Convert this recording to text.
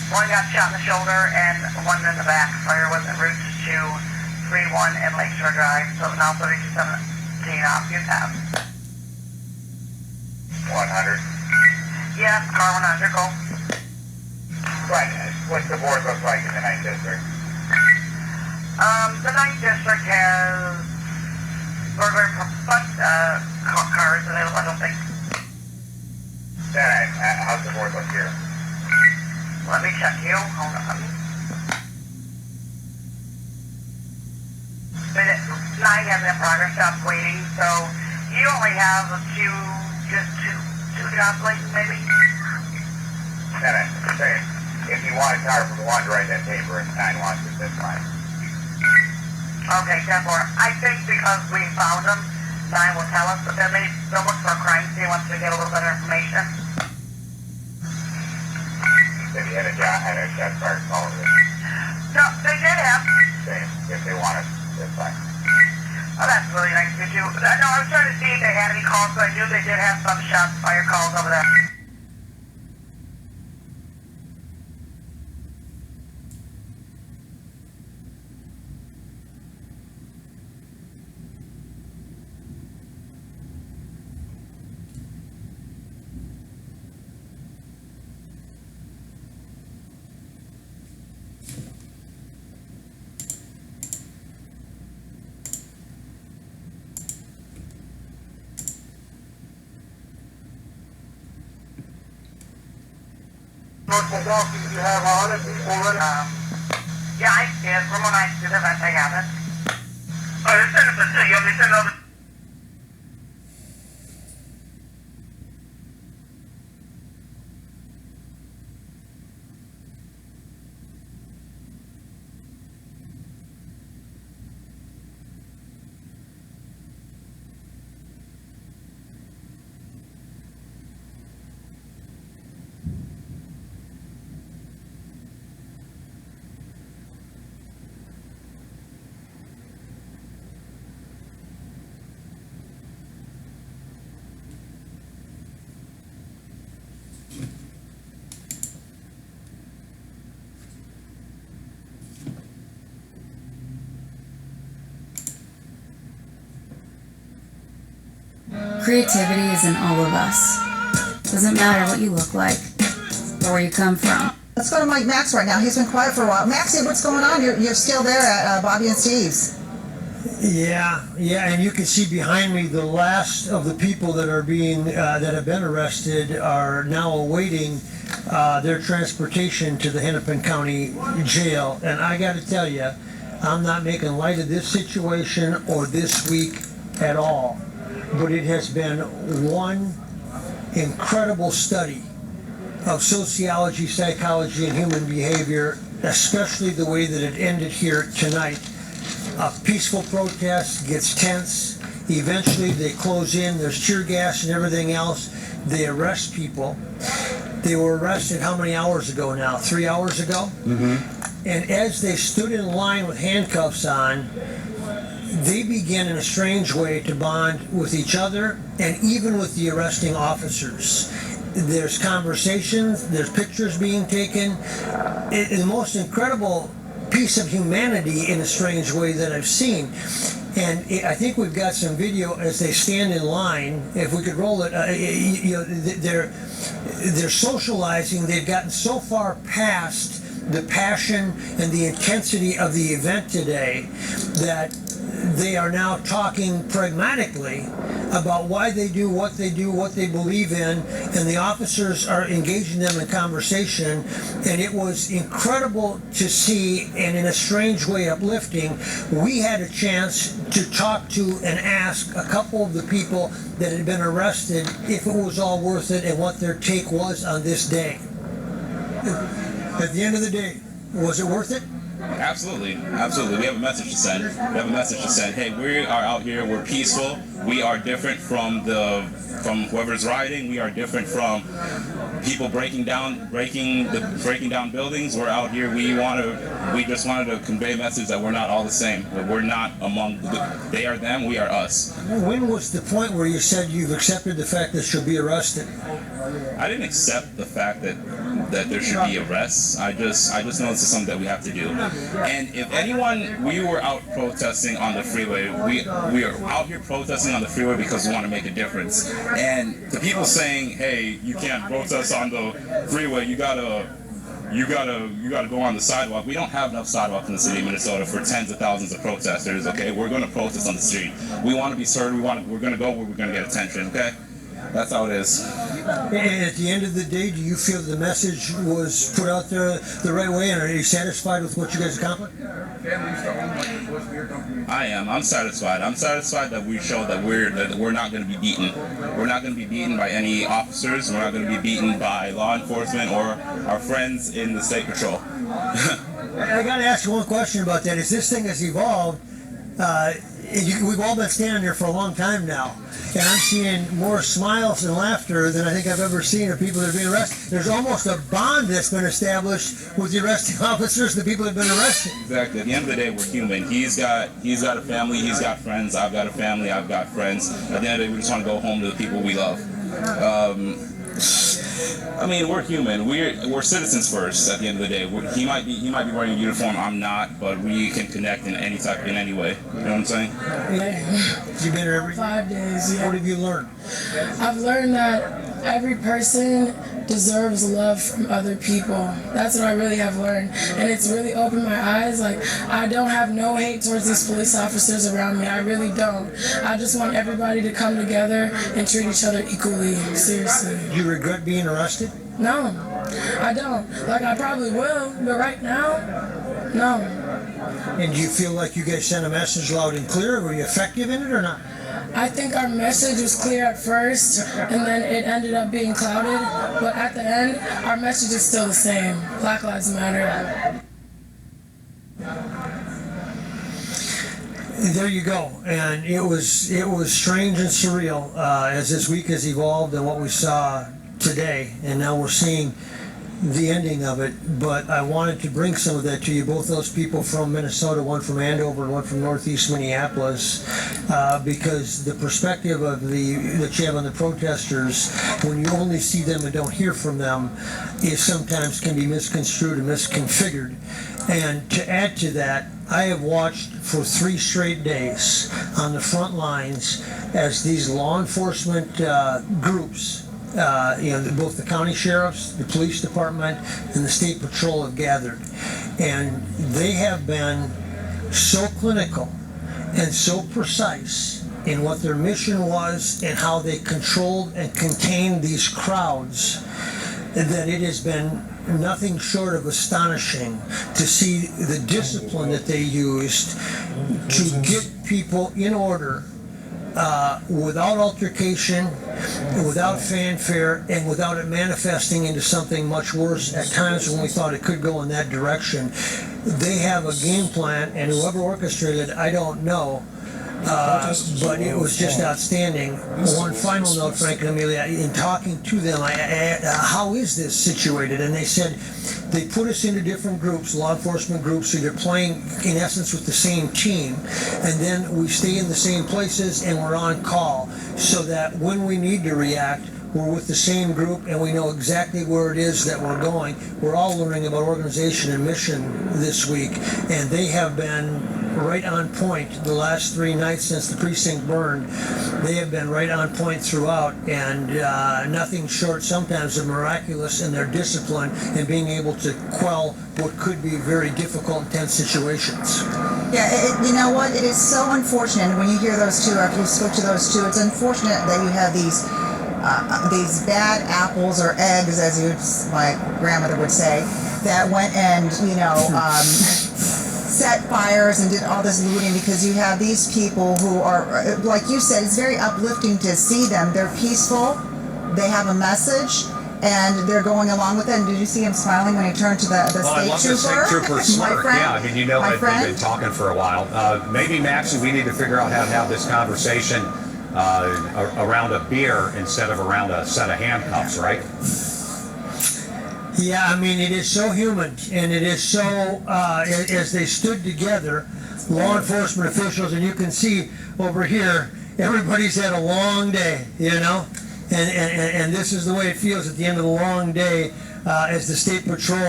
One got shot in the shoulder and one in the back. Fire was en route to 31 and Lakeshore Drive. So now 3217 off. You have 100. Yes, car 100. Go. Right. What's the board look like in the 9th District? The 9th District has burglary cars available, I don't think. Then, how's the board look here? Let me check you. Hold on. 9 has in progress, stop waiting, so you only have just two jobs left, maybe? Then I'm saying, if you want a car from 1 to write that paper and 9 wants it, that's fine. Okay, 10-4. I think because we found them, 9 will tell us, but then they'll look for a crime scene once we get a little better information. You said you had a shot card call over this. No, they did have. Same. If they want it, that's fine. Oh, that's really nice of you. No, I was trying to see if they had any calls, so I knew they did have some shots fire calls over there. What walking do you have on it already? Yeah, I did. From when I did the event, I have it. Oh, they sent us a thing. They sent over. Creativity is in all of us. Doesn't matter what you look like or where you come from. Let's go to Mike Max right now. He's been quiet for a while. Maxie, what's going on? You're still there at Bobby and Steve's. Yeah, and you can see behind me the last of the people that are being that have been arrested are now awaiting their transportation to the Hennepin County Jail. And I got to tell you, I'm not making light of this situation or this week at all. But it has been one incredible study of sociology, psychology, and human behavior, especially the way that it ended here tonight. A peaceful protest gets tense. Eventually they close in. There's tear gas and everything else. They arrest people. They were arrested how many hours ago now? 3 hours ago? Mm-hmm. And as they stood in line with handcuffs on, they begin in a strange way to bond with each other and even with the arresting officers. There's conversations, there's pictures being taken. The most incredible piece of humanity in a strange way that I've seen. And I think we've got some video as they stand in line. If we could roll it, they're socializing. They've gotten so far past the passion and the intensity of the event today that they are now talking pragmatically about why they do, what they believe in, and the officers are engaging them in conversation. And it was incredible to see, and in a strange way uplifting. We had a chance to talk to and ask a couple of the people that had been arrested if it was all worth it and what their take was on this day. At the end of the day, was it worth it? Absolutely. We have a message to send. Hey, we are out here. We're peaceful. We are different from whoever's rioting. We are different from people breaking down buildings. We're out here. We just wanted to convey a message that we're not all the same. That we're not among. They are them. We are us. When was the point where you said you've accepted the fact that she'll be arrested? I didn't accept the fact that that there should be arrests. I just know this is something that we have to do. And if anyone, we were out protesting on the freeway. We are out here protesting on the freeway because we want to make a difference. And the people saying, hey, you can't protest on the freeway, you gotta go on the sidewalk. We don't have enough sidewalks in the city of Minnesota for tens of thousands of protesters, okay? We're gonna protest on the street. We want to be heard, we're gonna go where we're gonna get attention, okay? That's how it is. And at the end of the day, do you feel the message was put out there the right way, and are you satisfied with what you guys accomplished? I am. I'm satisfied. I'm satisfied that we show that we're not going to be beaten. We're not going to be beaten by any officers. We're not going to be beaten by law enforcement or our friends in the state patrol. I got to ask you one question about that. As this thing has evolved, we've all been standing here for a long time now, and I'm seeing more smiles and laughter than I think I've ever seen of people that are being arrested. There's almost a bond that's been established with the arresting officers and the people that have been arrested. Exactly. At the end of the day, we're human. He's got a family. He's got friends. I've got a family. I've got friends. At the end of the day, we just want to go home to the people we love. I mean, we're human. We're citizens first. At the end of the day, he might be wearing a uniform. I'm not, but we can connect in any way. You know what I'm saying? You've been here every 5 days. Yeah. What have you learned? I've learned that every person deserves love from other people. That's what I really have learned, and it's really opened my eyes. Like, I don't have no hate towards these police officers around me. I really don't. I just want everybody to come together and treat each other equally. Seriously. Do you regret being arrested? No, I don't. Like, I probably will, but right now, no. And do you feel like you guys sent a message loud and clear? Were you effective in it or not? I think our message was clear at first, and then it ended up being clouded. But at the end, our message is still the same. Black Lives Matter. There you go. And it was strange and surreal as this week has evolved and what we saw today, and now we're seeing the ending of it. But I wanted to bring some of that to you, both those people from Minnesota, one from Andover and one from Northeast Minneapolis, because the perspective of that you have on the protesters, when you only see them and don't hear from them, is sometimes can be misconstrued and misconfigured. And to add to that, I have watched for 3 straight days on the front lines as these law enforcement groups, both the county sheriffs, the police department, and the state patrol have gathered. And they have been so clinical and so precise in what their mission was and how they controlled and contained these crowds that it has been nothing short of astonishing to see the discipline that they used to get people in order without altercation, without fanfare, and without it manifesting into something much worse at times when we thought it could go in that direction. They have a game plan, and whoever orchestrated it, I don't know. But it was just outstanding. One final note, Frank and Amelia, in talking to them, how is this situated? And they said they put us into different groups, law enforcement groups, so they're playing, in essence, with the same team. And then we stay in the same places and we're on call, so that when we need to react, we're with the same group and we know exactly where it is that we're going. We're all learning about organization and mission this week, and they have been right on point the last 3 nights since the precinct burned. They have been right on point throughout, and nothing short sometimes of miraculous in their discipline and being able to quell what could be very difficult, intense situations. Yeah, you know what? It is so unfortunate when you hear those two, after you spoke to those two, it's unfortunate that you have these bad apples or eggs, as my grandmother would say, that went and, set fires and did all this looting, because you have these people who are, like you said, it's very uplifting to see them. They're peaceful, they have a message, and they're going along with it. And did you see him smiling when he turned to the state trooper? The state trooper smirk. Friend, yeah, I mean, they've been talking for a while. Maybe, Max, we need to figure out how to have this conversation around a beer instead of around a set of handcuffs, right? Yeah, I mean, it is so human, and it is so, as they stood together, law enforcement officials, and you can see over here, everybody's had a long day, and this is the way it feels at the end of the long day. as the state patrol